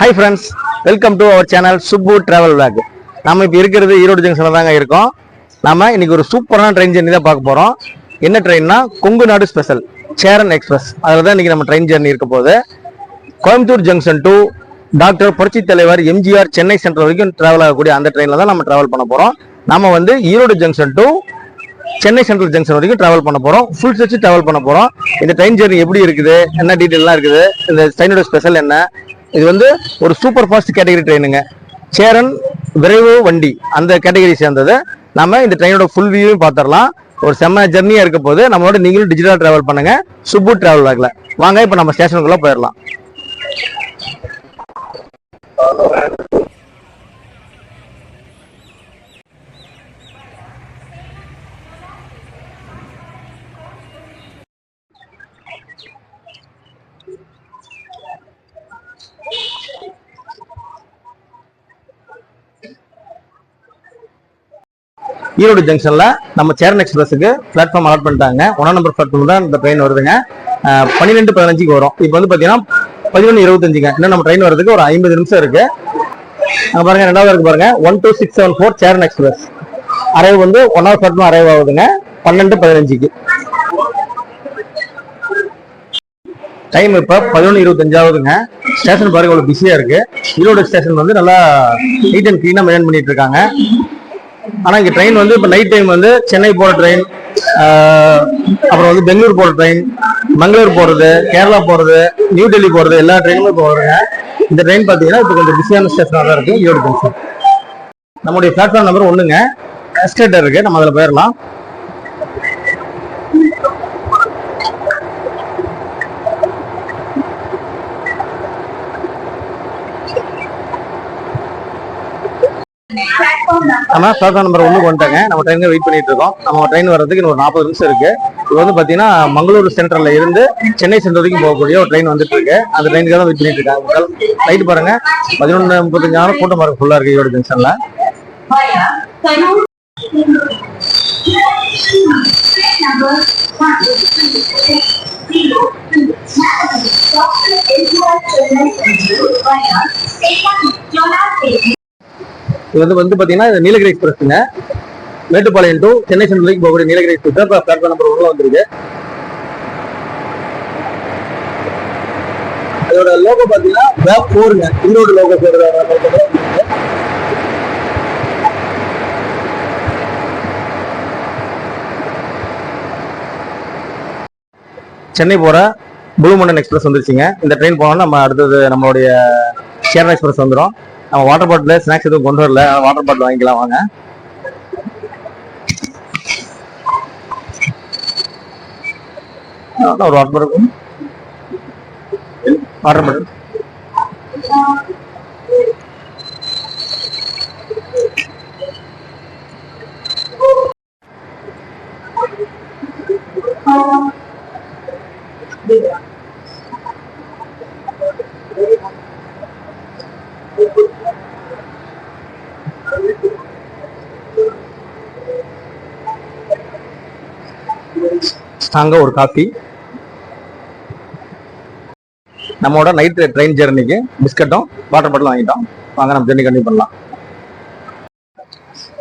Hi friends, welcome to our channel Subbu Travel Vlog. நாம இப்போ இருக்கிறது ஈரோடு ஜங்ஷன்ல தாங்க இருக்கோம். நாம இன்னைக்கு ஒரு சூப்பரான ட்ரெயின் ஜர்னி தான் பார்க்க போறோம். என்ன ட்ரெயின்னா கொங்கு நாடு ஸ்பெஷல் சேரன் எக்ஸ்பிரஸ். அதில் தான் இன்னைக்கு நம்ம ட்ரெயின் ஜர்னி இருக்க போகுது. கோயம்புத்தூர் ஜங்ஷன் டு டாக்டர் புரட்சி தலைவர் எம்ஜிஆர் சென்னை சென்ட்ரல் வரைக்கும் டிராவல் ஆகக்கூடிய அந்த ட்ரெயினில் தான் நம்ம டிராவல் பண்ண போறோம். நாம வந்து Erode junction to Chennai central junction வரைக்கும் டிராவல் பண்ண போறோம். ஃபுல் ஸ்ட்ரெச் டிராவல் பண்ண போறோம். இந்த ட்ரெயின் ஜர்னி எப்படி இருக்குது, என்ன டீட்டெயிலாம் இருக்குது, இந்த ட்ரெயினோட ஸ்பெஷல் என்ன, இது வந்து ஒரு சூப்பர் ஃபாஸ்ட் கேட்டகரி ட்ரெயினுங்க. சேரன் விரைவு வண்டி அந்த கேட்டகரி சேர்ந்தது. நம்ம இந்த ட்ரெயினோட ஃபுல் வியூவும் பார்த்துடலாம். ஒரு செம்ம ஜர்னியா இருக்க போது நம்மளோட நீங்களும் டிஜிட்டல் டிராவல் பண்ணுங்க சுப்பு டிராவல் வாக்ல. வாங்க இப்போ நம்ம ஸ்டேஷனுக்குள்ள போயிடலாம். ஈரோடு ஜங்ஷன்ல நம்ம சேரன் எக்ஸ்பிரஸுக்கு பிளாட்ஃபார்ம் அலாட் பண்ணிட்டாங்க. 1 நம்பர் பிளாட்ஃபார்ம் தான் இந்த ட்ரெயின் வருதுங்க. 12:15 வரும். இப்போ வந்து பாத்தீங்கன்னா 11:25. இன்னும் நம்ம ட்ரெயின் வரதுக்கு ஒரு 50 நிமிஷம் இருக்கு. அங்க பாருங்க, ரெண்டாவது இருக்கு பாருங்க, 12674 சேரன் எக்ஸ்பிரஸ் அரைவ் வந்து 1 ஹவர் பிளாட்ஃபார்ம் அரைவ் ஆகுதுங்க 12:15. டைம் இப்ப 11:25 ஆகுதுங்க. ஸ்டேஷன் பாருங்க இவ்வளவு பிஸியா இருக்கு. ஈரோடு ஸ்டேஷன் வந்து நல்லா நீட் அண்ட் கிளீனா மெயின்டைன் பண்ணிட்டு இருக்காங்க. ஆனா இங்க ட்ரெயின் வந்து இப்ப நைட் டைம் வந்து சென்னை போற ட்ரெயின், அப்புறம் வந்து பெங்களூர் போற ட்ரெயின், மங்களூர் போறது, கேரளா போறது, நியூ டெல்லி போறது, எல்லா ட்ரெயினுமே இப்போ வருங்க. இந்த ட்ரெயின் பாத்தீங்கன்னா இப்போ கொஞ்சம் பிஸியான ஸ்டேஷனாக தான் இருக்கு ஈரோடு ஜங்ஷன். நம்முடைய பிளாட்ஃபார்ம் நம்பர் 1ங்க, எஸ்கலேட்டர் இருக்கு, நம்ம அதில் போயிடலாம். நம்ம பிளாட்ஃபார்ம் நம்பர் 1 வந்துட்டாங்க. நம்ம ட்ரெயினுக்கு வெயிட் பண்ணிட்டு இருக்கோம். நம்ம ட்ரெயின் வர்றதுக்கு இன்னும் ஒரு 40 நிமிஷம் இருக்கு. இது வந்து பாத்தீங்கன்னா மங்களூர் சென்ட்ரல்ல இருந்து சென்னை சென்ட்ரல் வரைக்கும் போகக்கூடிய ஒரு ட்ரெயின் வந்துட்டு இருக்கு. அந்த ட்ரெயினுக்காக தான் வெயிட் பண்ணிட்டு இருக்காங்க. நைட் பாருங்க 11:35 கூட்டம் பாருங்க ஃபுல்லா இருக்கு ஈரோடு ஜங்ஷன்ல. இது வந்து பாத்தீங்கன்னா நீலகிரி எக்ஸ்பிரஸ்ங்க. மேட்டுப்பாளையம் டு சென்னை சென்ட்ரல் வரைக்கும் போகக்கூடிய நீலகிரி எக்ஸ்பிரஸ் பிளாட்ஃபார்ம் நம்பர் 1 வந்துருக்கு. அதோட லோகோ பாத்தீங்கன்னா வேப் 4ங்க, ஈரோடு லோகோ சென்னை போற ப்ளூ மவுண்டன் எக்ஸ்பிரஸ் வந்துருச்சுங்க. இந்த ட்ரெயின் போனோம்னா நம்ம அடுத்தது நம்மளுடைய சேரன் எக்ஸ்பிரஸ் வந்துடும். நம்ம வாட்டர் பாட்டில் ஸ்நாக்ஸ் எதுவும் கொண்டு வரல, வாட்டர் பாட்டில் வாங்கிக்கலாம் வாங்க. ஒரு வாட்டர் பாட்டில் ஸ்ட்ராங்கா ஒரு காஃபி. நம்மளோட நைட் ட்ரெயின் ஜெர்னிக்கு பிஸ்கட்டும் வாட்டர் பாட்டிலும் வாங்கிட்டோம். வாங்க நம்ம ஜெர்னி கண்டினியூ பண்ணலாம்.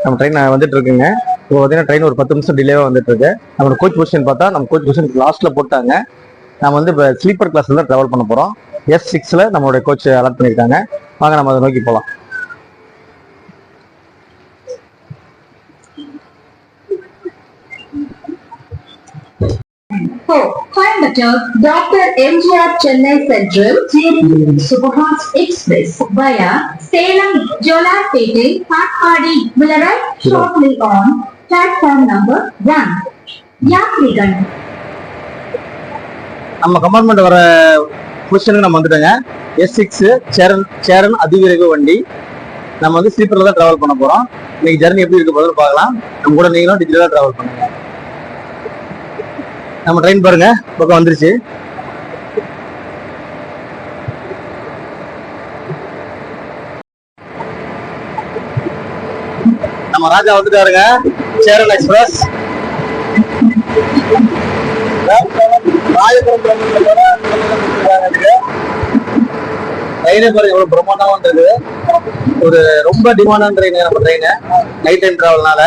நம்ம ட்ரெயின் வந்துட்டு இருக்குங்க. இப்போ பார்த்தீங்கன்னா ட்ரெயின் ஒரு 10 நிமிஷம் டிலேவாக வந்துட்டு இருக்கு. நம்மளோட கோச் பொசிஷன் பார்த்தா நம்ம கோச் பொசிஷன் லாஸ்ட்ல போட்டாங்க. நம்ம வந்து இப்போ ஸ்லீப்பர் கிளாஸ்ல தான் ட்ராவல் பண்ண போறோம். S6ல நம்மளோட கோச் அலாட் பண்ணியிருக்காங்க. வாங்க நம்ம அதை நோக்கி போகலாம். Coimbatore, Dr. MGR Chennai Central Superfast Express via Salem Jolarpete Patpadi will arrive shortly on platform number 1. Yatrigan. நம்ம கம்பார்ட்மெண்ட் வர பொசிஷனுக்கு நம்ம வந்துட்டோங்க. S6 சேரன் அதிவிரைவு வண்டி. நம்ம வந்து ஸ்லீப்பர்ல தான் டிராவல் பண்ண போறோம். இன்னைக்கு ஜர்னி எப்படி இருக்க போதுன்னு பார்க்கலாம். நம்ம கூட நீங்களும் டிஜிட்டலா டிராவல் பண்ணுங்க. நம்ம ட்ரெயின் பாருங்க பக்கம் வந்துருச்சு. நம்ம ராஜா வந்துட்டாருங்க. சேரன் எக்ஸ்பிரஸ் ராயபுரம் ட்ரெயினே பாருங்க எவ்வளவு பிரம்மாண்டமா இருந்தது. ஒரு ரொம்ப டிமாண்டான ட்ரெயின் நம்ம ட்ரெயின் நைட் டைம் டிராவல்னால.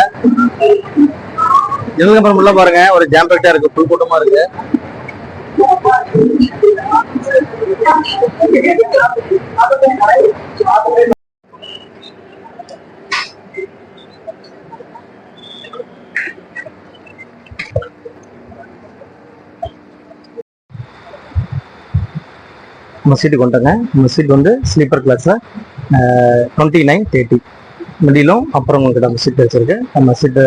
இதுக்கப்புறம் உள்ள பாருங்க ஒரு ஜாம் பேக்டா இருக்கு, ஃபுல் கூட்டமா இருக்கு. நம்ம சீட்டுக்கு வந்துட்டோங்க. நம்ம சீட் வந்து ஸ்லீப்பர் கிளாஸ்ல 29:30 மிடிலும் அப்புறம் உங்களுக்கு நம்ம சீட் வச்சிருக்கு. நம்ம சீட்டு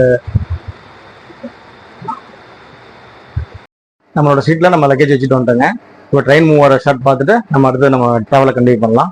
நம்மளோட சீட்ல நம்ம லக்கேஜ் வச்சுட்டு வந்துட்டோங்க. இப்போ ட்ரெயின் மூவ் ஆகிற ஷார்ட் பார்த்துட்டு நம்ம அடுத்து நம்ம டிராவலை கண்டினியூ பண்ணலாம்.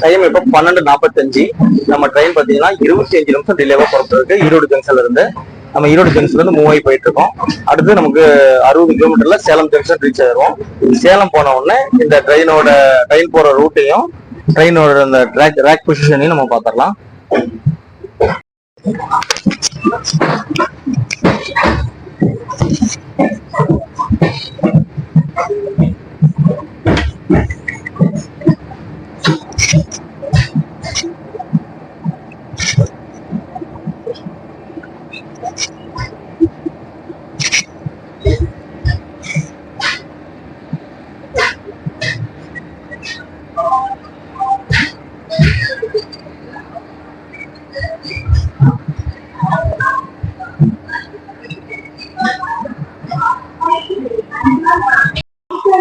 டைம் இப்போ 12:45. நம்ம ட்ரெயின் பார்த்தீங்கன்னா 25 நிமிஷம் டிலேவா புறப்பட்டு ஈரோடு ஜங்ஷன்ல இருந்து. நம்ம ஈரோடு ஜங்ஷன்ல இருந்து மூவ் ஆகி போயிட்டு இருக்கோம். அடுத்து நமக்கு 60 கிலோமீட்டர்ல சேலம் ஜங்ஷன் ரீச் ஆயிடுவோம். சேலம் போன உடனே இந்த ட்ரெயின் போற ரூட்டையும் ட்ரெயினோட அந்த ட்ராக் பொசிஷனையும் நம்ம பார்த்துடலாம்.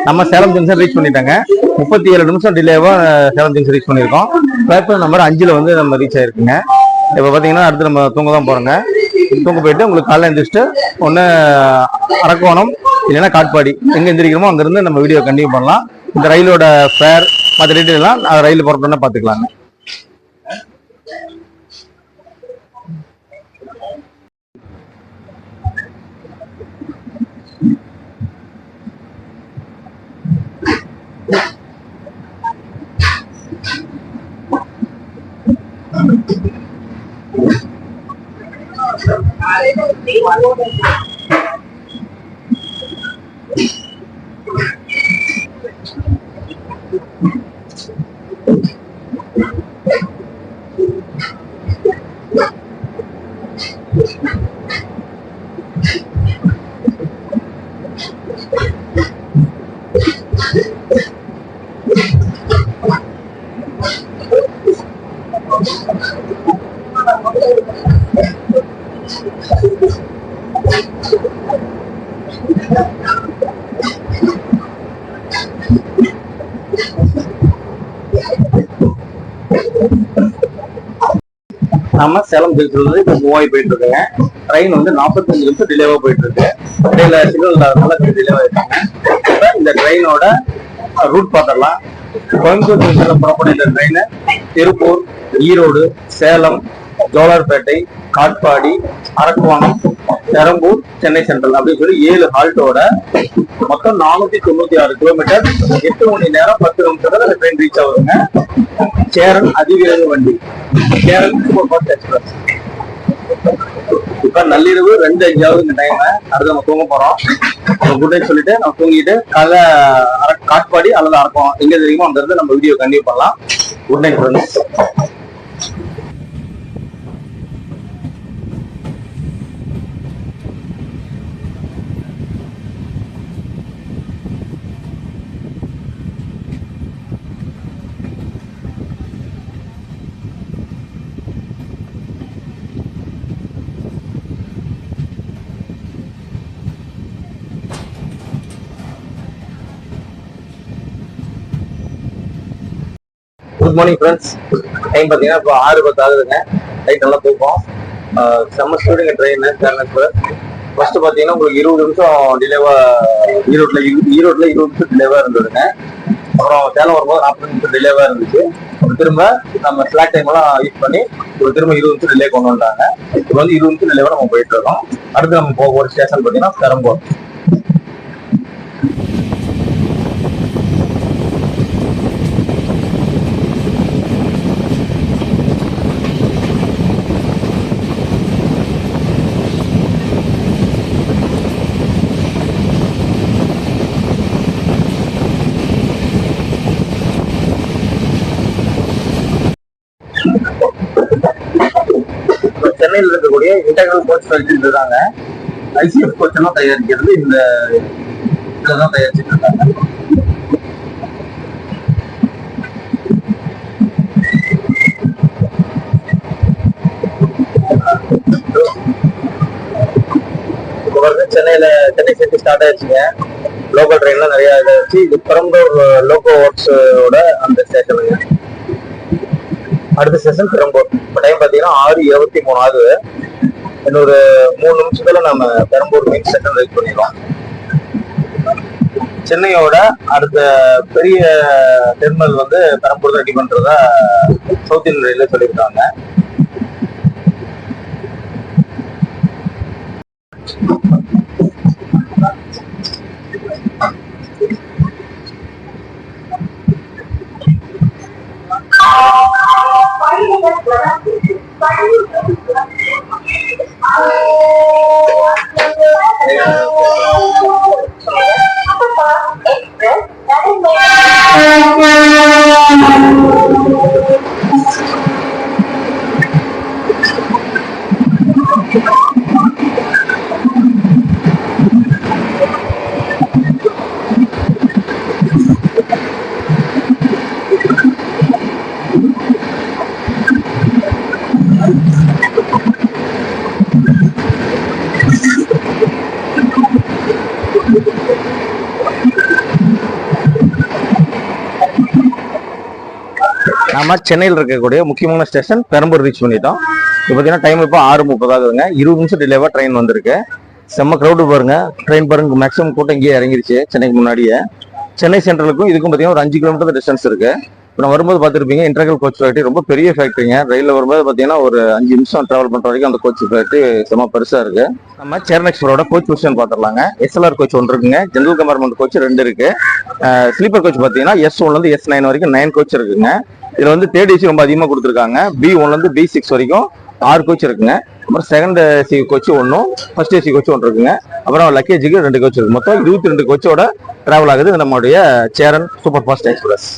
நம்ம சேலம் ஜங்ஷன் ரீச் பண்ணிட்டாங்க. 37 நிமிஷம் டிலேவா சேலம் ஜங்ஷன் ரீச் பண்ணியிருக்கோம். பிளாட்ஃபார்ம் நம்பர் 5ல வந்து நம்ம ரீச் ஆயிருக்குங்க. இப்போ பார்த்தீங்கன்னா அடுத்து நம்ம தூங்க தான் போறோங்க. தூங்க போயிட்டு உங்களுக்கு காலைல எழுந்திரிச்சிட்டு ஒன்று அரக்கோணம் இல்லைன்னா காட்பாடி எங்கே எந்திரிக்கிறோமோ அங்கேருந்து நம்ம வீடியோ கண்டினியூ பண்ணலாம். இந்த ரயிலோட ஃபேர் மற்ற டீட்டெயில் எல்லாம் ரயில் புறப்பட்டோன்னா பார்த்துக்கலாங்க. நம்ம சேலம் ஜங்ஷன்ல இப்போ மூவ் ஆகி போயிட்டு இருக்கோங்க. ட்ரெயின் வந்து 45 நிமிஷம் டிலேவா போயிட்டு இருக்கு. இடையில சிக்னல் இல்லாதனால டிலேவா இருக்காங்க. இந்த ட்ரெயினோட ரூட் பார்த்துடலாம். கோயம்புத்தூர் ஜங்ஷன்ல புறப்படும் இந்த ட்ரெயின் திருப்பூர், ஈரோடு, சேலம், ஜோலார்பேட்டை, காட்பாடி, அரக்கோணம், பெரம்பூர், சென்னை சென்ட்ரல் அப்படின்னு சொல்லி 7 ஹால்ட்டோட மொத்தம் 496 கிலோமீட்டர் 8 மணி நேரம் 10 நிமிஷத்துல அந்த ட்ரெயின் ரீச் ஆகுதுங்க. சேரன் அதிவிரைவு வண்டி, சேரன் சூப்பர் ஃபாஸ்ட் எக்ஸ்பிரஸ். இப்ப நள்ளிரவு 2:05 இந்த டைம். அடுத்து நம்ம தூங்க போறோம். குட் நைட் சொல்லிட்டு நம்ம தூங்கிட்டு காலைல காட்பாடி அல்லது அரக்கம் எங்க தெரியுமோ அந்த இடத்துல நம்ம வீடியோ கண்டினியூ பண்ணலாம். Good night friends. Good morning friends. Time பார்த்தீங்கன்னா இப்போ 6:10 ஆகுதுங்க. நைட் நல்லா தூக்கம். செம்ம ஸ்பீடுங்க ட்ரெயின் எக்ஸ்பிரஸ். ஃபர்ஸ்ட் பார்த்தீங்கன்னா உங்களுக்கு 20 நிமிஷம் டிலேவா ஈரோட்டில் 20 நிமிஷம் டிலேவா இருந்ததுங்க. அப்புறம் சேலம் வரும்போது 40 நிமிஷம் டிலேவா இருந்துச்சு. திரும்ப நம்ம ஸ்லாக் டைம் எல்லாம் யூஸ் பண்ணி திரும்ப 20 நிமிஷம் டிலே கொண்டு வந்தாங்க. இப்போ வந்து 20 நிமிஷம் டிலேவா நம்ம போயிட்டு இருக்கோம். அடுத்து நம்ம போக ஒரு ஸ்டேஷன் பார்த்தீங்கன்னா பெரம்பூர். சென்னையில் இருக்கக்கூடிய இன்டெகிரல் கோச் ஃபேக்டரி இருக்காங்க. ஐசிஎஃப் கோச் எல்லாம் தயாரிக்கிறது இந்த இதெல்லாம் தயாரிச்சுட்டு இருக்காங்க. சென்னை சிட்டி ஸ்டார்ட் ஆயிடுச்சுங்க. லோக்கல் ட்ரெயின்லாம் நிறைய இதாச்சு. இது பெரம்பூர் லோக்கோ ஒர்க்ஸோட அந்த ஸ்டேஷனுங்க. அடுத்த ஸ்டேஷன் பெரம்பூர். இப்போ டைம் பார்த்தீங்கன்னா 6:23 ஆகுது. இன்னொரு 3 நிமிஷத்துல நம்ம பெரம்பூர் மெயின் ஸ்டேஷன் ரீச் பண்ணிடுவோம். சென்னையோட அடுத்த பெரிய டெர்மினல் வந்து பெரம்பூர் ரெடி பண்றதா சவுத் இந்தியன் ரயில்வே சொல்லியிருக்காங்க. நம்ம சென்னையில் இருக்கக்கூடிய முக்கியமான ஸ்டேஷன் பெரம்பூர் ரீச் பண்ணிட்டோம். இப்போ பார்த்தீங்கன்னா டைம் இப்போ 6:30 ஆகுதுங்க. 20 நிமிஷம் டிலேவா ட்ரெயின் வந்திருக்கு. செம்ம க்ரௌடு பாருங்க. ட்ரெயின் பாருங்க, மேக்ஸிமம் கூட்டம் இங்கேயே இறங்கிருச்சு. சென்னைக்கு முன்னாடியே சென்னை சென்ட்ரலுக்கும் இதுக்கும் பார்த்தீங்கன்னா ஒரு 5 கிலோமீட்டர் டிஸ்டன்ஸ் இருக்கு. இப்போ நான் வரும்போது பார்த்துருப்பீங்க இன்டெகிரல் கோச் ஃபேக்டரி ரொம்ப பெரிய ஃபேக்டரிங்க. ரயிலில் வரும்போது பார்த்தீங்கன்னா ஒரு 5 நிமிஷம் டிராவல் பண்ணுற வரைக்கும் அந்த கோச் ஃபேக்டரி செம்ம பெருசாக இருக்கு. நம்ம சேரன் எக்ஸ்பிரஸோட கோச் பொசிஷன் பார்த்துடலாங்க. SLR கோச் 1 இருக்குங்க. ஜென்ரல் கம்பார்ட்மெண்ட் கோச் 2 இருக்கு. ஸ்லீப்பர் கோச் பார்த்தீங்கன்னா S1 S9 வரைக்கும் 9 கோச் இருக்குங்க. இதுல வந்து தேர்ட் ஏசி ரொம்ப அதிகமா கொடுத்துருக்காங்க. B1 B6 வரைக்கும் 6 கோச் இருக்குங்க. அப்புறம் second AC coach 1, first AC coach 1 இருக்குங்க. அப்புறம் லக்கேஜுக்கு 2 கோச் இருக்கு. மொத்தம் 22 கோச்சோட டிராவல் ஆகுது நம்மளுடைய சேரன் சூப்பர் ஃபாஸ்ட் எக்ஸ்பிரஸ்.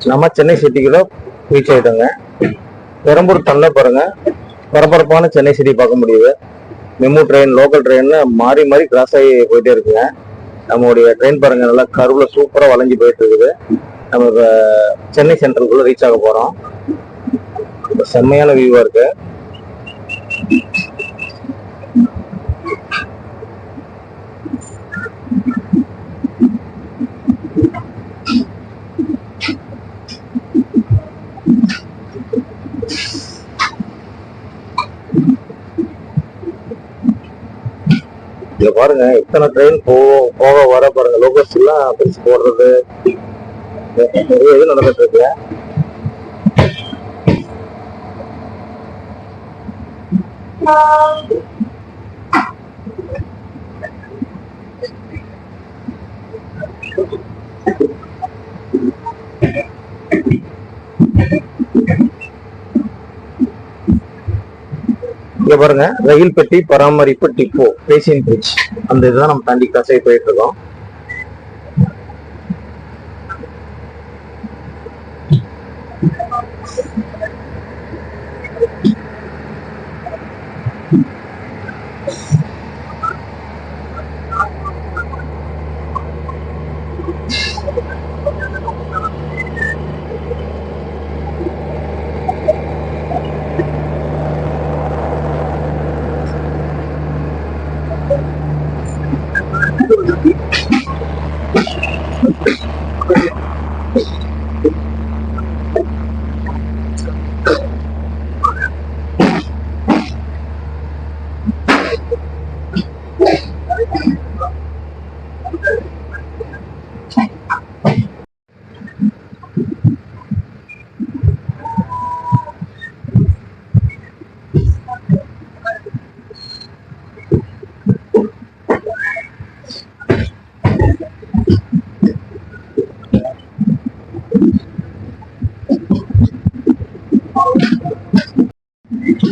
நம்ம சென்னை சிட்டிக்குள்ள ரீச் ஆயிட்டோங்க. பெரம்பூர் தள்ள பாருங்க, பரபரப்பான சென்னை சிட்டி பார்க்க முடியுது. மெமு ட்ரெயின், லோக்கல் ட்ரெயின் மாறி மாறி கிராஸ் ஆகி போயிட்டே இருக்குங்க. நம்மளுடைய ட்ரெயின் பாருங்க, நல்லா கருவுல சூப்பரா வளைஞ்சு போயிட்டு இருக்குது. நம்ம சென்னை சென்ட்ரலுக்குள்ள ரீச் ஆக போறோம். செம்மையான வியூவா இருக்கு. இங்க பாருங்க, எத்தனை ட்ரெயின் போக வர பாருங்க. லோக்கல்ஸ் எல்லாம் பிரிச்சு போடுறது நிறைய இது நடந்துட்டு இருக்கு. இங்க பாருங்க, ரயில் பெட்டி பராமரிப்பு டிப்போ பேசியன் பிரிட்ஜ், அந்த இதுதான் நம்ம தாண்டி கசை போயிட்டு இருக்கோம்.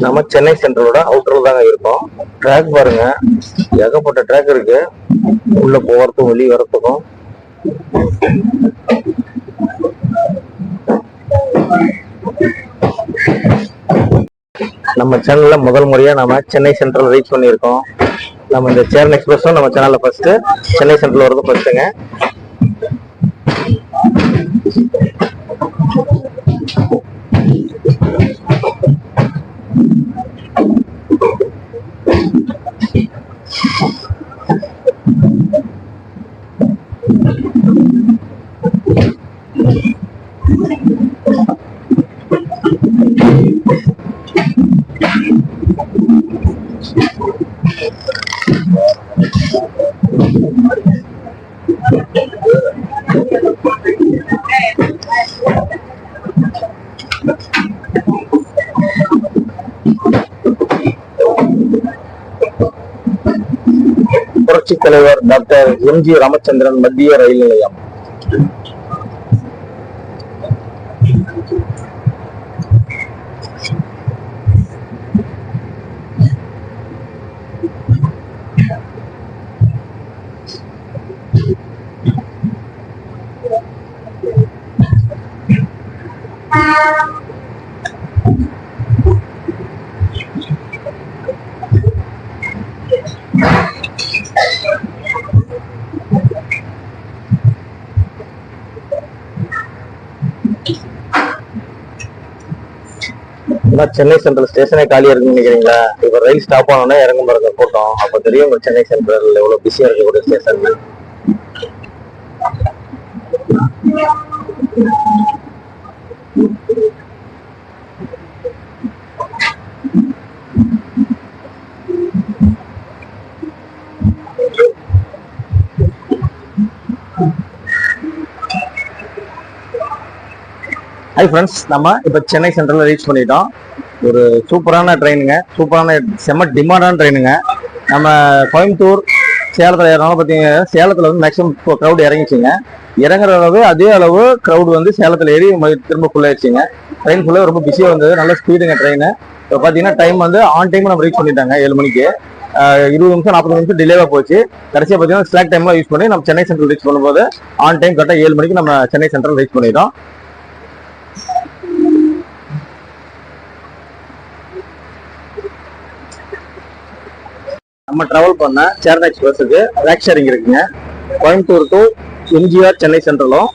நம்ம சென்னை சென்ட்ரலோட அவுட்டர்ல தாங்க இருக்கோம். ட்ராக் பாருங்க, ஏகப்பட்ட ட்ராக் இருக்கு. உள்ள போறதுக்கும் வெளியே வரத்துக்கும். நம்ம சேனல்ல முதல் முறையா நம்ம சென்னை சென்ட்ரல் ரீச் பண்ணியிருக்கோம். நம்ம இந்த சேரன் எக்ஸ்பிரஸும் நம்ம சேனல்ல ஃபர்ஸ்ட், சென்னை சென்ட்ரல் வரது ஃபர்ஸ்ட்டுங்க. புரட்சி தலைவர் டாக்டர் எம்.ஜி. ராமச்சந்திரன் மத்திய ரயில் நிலையம். சென்னை சென்ட்ரல் ஸ்டேஷனே காலியா இருக்குன்னு நினைக்கிறீங்களா? இப்ப ரயில் ஸ்டாப் ஆனோடனே இறங்கும் பாருங்க கூட்டம். அப்ப தெரியும் உங்க சென்னை சென்ட்ரல் எவ்வளவு பிஸியா இருக்கக்கூடிய ஸ்டேஷன். ஹாய் ஃப்ரெண்ட்ஸ், நம்ம இப்போ சென்னை சென்ட்ரலில் ரீச் பண்ணிட்டோம். ஒரு சூப்பரான ட்ரெயினுங்க, சூப்பரான செம்ம டிமாண்டான ட்ரெயினுங்க. நம்ம கோயம்புத்தூர் சேலத்தில் ஏறனால பார்த்தீங்கன்னா சேலத்தில் வந்து மேக்ஸிமம் இப்போ க்ரௌட் இறங்கிச்சிங்க. இறங்குற அளவு அதே அளவு க்ரௌட் வந்து சேலத்தில் ஏறி திரும்ப ஃபுல்லாகிடுச்சிங்க. ட்ரெயின் ஃபுல்லாக ரொம்ப பிஸியாக வந்தது, நல்ல ஸ்பீடுங்க ட்ரெயின். இப்போ பார்த்தீங்கன்னா டைம் வந்து ஆன் டைம் நம்ம ரீச் பண்ணிட்டாங்க 7 மணிக்கு. 20 நிமிஷம் 40 நிமிஷம் டிலேவாக போச்சு. கடைசியாக பார்த்தீங்கன்னா ஸ்லாக் டைம்லாம் யூஸ் பண்ணி நம்ம சென்னை சென்ட்ரல் ரீச் பண்ணும்போது ஆன் டைம் கரெக்டாக 7 மணிக்கு நம்ம சென்னை சென்ட்ரல் ரீச் பண்ணிட்டோம். நம்ம டிராவல் பண்ண சேரன் எக்ஸ்பிரஸுக்கு ரேக் ஷேரிங் இருக்குங்க. கோயம்புத்தூர் டு எம்ஜிஆர் சென்னை சென்ட்ரலும்,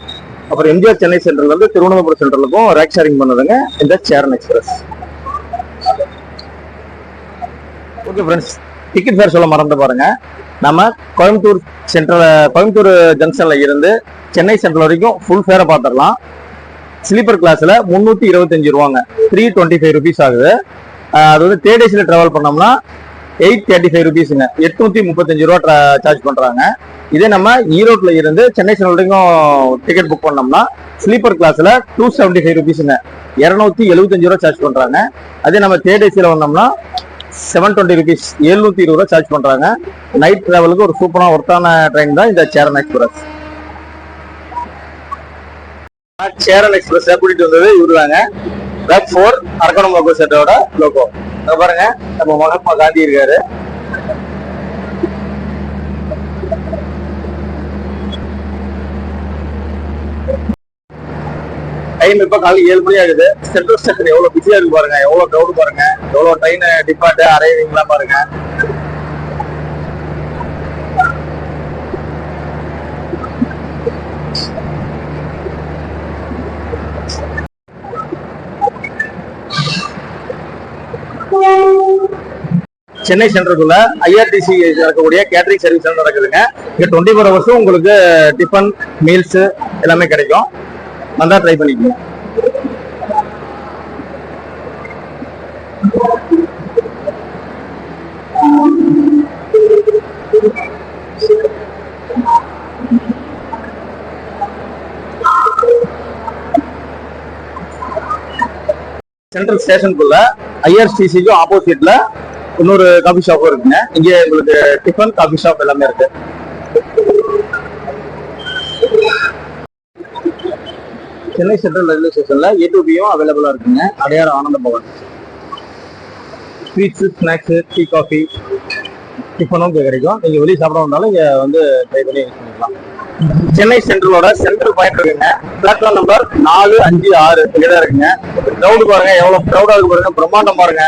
அப்புறம் எம்ஜிஆர் சென்னை சென்ட்ரல் வந்து திருவனந்தபுரம் சென்ட்ரலுக்கும் ரேக் ஷேரிங் பண்ணதுங்க இந்த Cheran express. Okay friends, ticket fair சொல்ல மறந்து பாருங்க. நம்ம கோயம்புத்தூர் ஜங்ஷன்ல இருந்து சென்னை சென்ட்ரல் வரைக்கும் ஃபுல் ஃபேரை பார்த்துடலாம். ஸ்லீப்பர் கிளாஸ்ல 325 ரூபாங்க, 325 ருபீஸ் ஆகுது. அது வந்து தேர்ட் ஏசியில் டிராவல் பண்ணோம்னா 835 ருபீஸுங்க, 835 ரூபா சார்ஜ் பண்றாங்க. இதே நம்ம ஈரோட்ல இருந்து சென்னை சென்ட்ரல் வரைக்கும் டிக்கெட் புக் பண்ணோம்னா ஸ்லீப்பர் கிளாஸ்ல 275 ருபீஸுங்க, 275 ரூபா சார்ஜ் பண்றாங்க. அதே நம்ம தேர்ட் ஏசியில் வந்தோம்னா 720 ருபீஸ், 720 ரூபா சார்ஜ் பண்றாங்க. நைட் டிராவலுக்கு ஒரு சூப்பரான ஒர்த்தான ட்ரெயின் தான் இந்த சேரன் எக்ஸ்பிரஸ். சேரன் எக்ஸ்பிரஸ் கூட்டிட்டு வந்தது இவருதாங்க, ரேக் 4 அரக்கணம் லோகோ செட்டோட லோகோ. பாருங்க, நம்ம மகாத்மா காந்தி இருக்காரு. டைம் இப்ப காலையில் 7 மணி ஆகுது. சென்ட்ரல் ஸ்டேஷன் எவ்வளவு பிஸியா இருக்கு பாருங்க, எவ்வளவு கிரௌட் பாருங்க, எவ்வளவு ட்ரெயின் டிபார்ட் அரைவிங்லாம் பாருங்க. சென்னை சென்ட்ரலுக்குள்ள ஐஆர்டிசி நடக்கக்கூடிய கேட்டரிங் சர்வீஸ் நடக்குதுங்க. இங்க 24 ஹவர்ஸும் உங்களுக்கு டிஃபன் மீல்ஸ் எல்லாமே கிடைக்கும். வந்தா ட்ரை பண்ணிக்கோங்க. சென்ட்ரல் ஸ்டேஷனுக்குள்ள ஐஆர்சிசிக்கு ஆப்போசிட்ல இன்னொரு காஃபி ஷாப்பும் இருக்குங்க. இங்க உங்களுக்கு டிஃபன் காஃபி ஷாப் எல்லாமே இருக்கு. சென்னை சென்ட்ரல் ரயில்வே ஸ்டேஷன்ல A2Bயும் அவைலபிளா இருக்குங்க. Adyar Ananda Bhavan sweets, snacks, tea, coffee, டிஃபனும் கிடைக்கும். நீங்க வெளியே சாப்பிட வந்தாலும் இங்க வந்து ட்ரை பண்ணி யூஸ் பண்ணிக்கலாம். சென்னை சென்ட்ரலோட சென்ட்ரல் பாயிண்ட் இருக்குங்க. பிளாட்ஃபார்ம் நம்பர் 4, 5, 6 இங்கதான் இருக்குங்க. கிரௌடு பாருங்க, எவ்வளவு கிரௌடா இருக்கு பாருங்க, பிரம்மாண்டம் பாருங்க.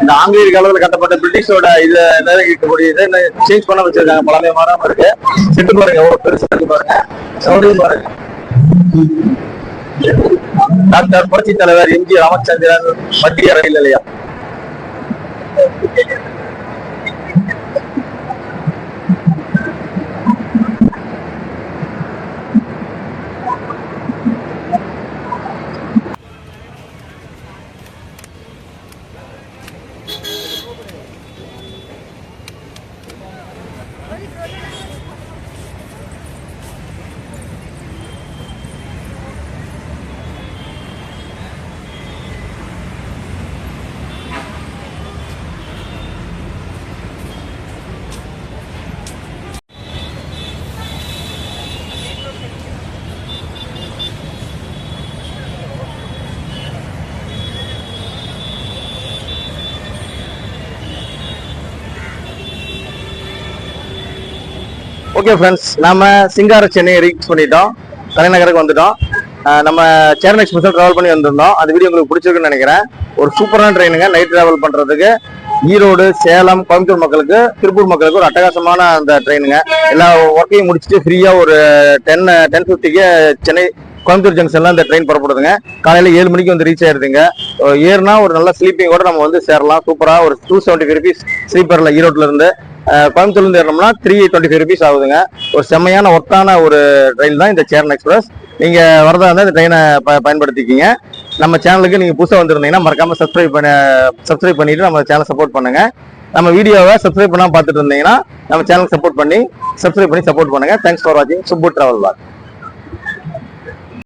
இந்த ஆங்கிலேயர் காலத்துல கட்டப்பட்ட பிரிட்டிஷோட இது இருக்கக்கூடிய இதை சேஞ்ச் பண்ண வச்சிருக்காங்க, பழமைய மாறாம இருக்கு. செட்டு பாருங்க எவ்வளவு பெருசா இருக்கு பாருங்க, சவுண்டையும் பாருங்க. டாக்டர் புரட்சி தலைவர் எம்.ஜி. ராமச்சந்திரன் மத்திய ரயில் நிலையம். ஓகே ஃப்ரெண்ட்ஸ், நாம சிங்கார சென்னை ரீச் பண்ணிட்டோம், தலைநகருக்கு வந்துட்டோம். நம்ம சேரன் எக்ஸ்பிரஸ் டிராவல் பண்ணி வந்திருந்தோம். அந்த வீடியோ உங்களுக்கு பிடிச்சிருக்குன்னு நினைக்கிறேன். ஒரு சூப்பரான ட்ரெயினுங்க. நைட் டிராவல் பண்றதுக்கு ஈரோடு, சேலம், கோயம்புத்தூர் மக்களுக்கு, திருப்பூர் மக்களுக்கு ஒரு அட்டகாசமான அந்த ட்ரெயினுங்க. எல்லா ஒர்க்கையும் முடிச்சுட்டு ஃப்ரீயா ஒரு 10:50க்கு சென்னை கோயம்புத்தூர் ஜங்ஷன்ல இந்த ட்ரெயின் புறப்படுதுங்க. காலையில 7 மணிக்கு வந்து ரீச் ஆயிருதுங்க. ஏறுனா ஒரு நல்ல ஸ்லீப்பிங்கோட நம்ம வந்து சேரலாம். சூப்பரா ஒரு 275 ருபீஸ் ஸ்லீப்பர்ல ஈரோட்ல இருந்து. கோயம்புத்தூர்ல இருந்து ஏறணும்னா 325 ருபீஸ் ஆகுதுங்க. ஒரு செம்மையான ஒர்த்தான ஒரு ட்ரெயின் தான் இந்த சேரன் எக்ஸ்பிரஸ். நீங்க வரதா இருந்தா இந்த ட்ரெயினை பயன்படுத்திக்கிங்க. நம்ம சேனலுக்கு நீங்க புதுசா வந்திருந்தீங்கன்னா மறக்காம சப்ஸ்கிரைப் பண்ணிட்டு நம்ம சேனல் சப்போர்ட் பண்ணுங்க. நம்ம வீடியோவை சப்ஸ்கிரைப் பண்ணாம பார்த்துட்டு இருந்தீங்கன்னா நம்ம சேனல் சப்போர்ட் பண்ணி சப்ஸ்கிரைப் பண்ணி சப்போர்ட் பண்ணுங்க. தேங்க்ஸ் ஃபார் வாட்சிங் சுப்பு டிராவல் வ்ளாக்.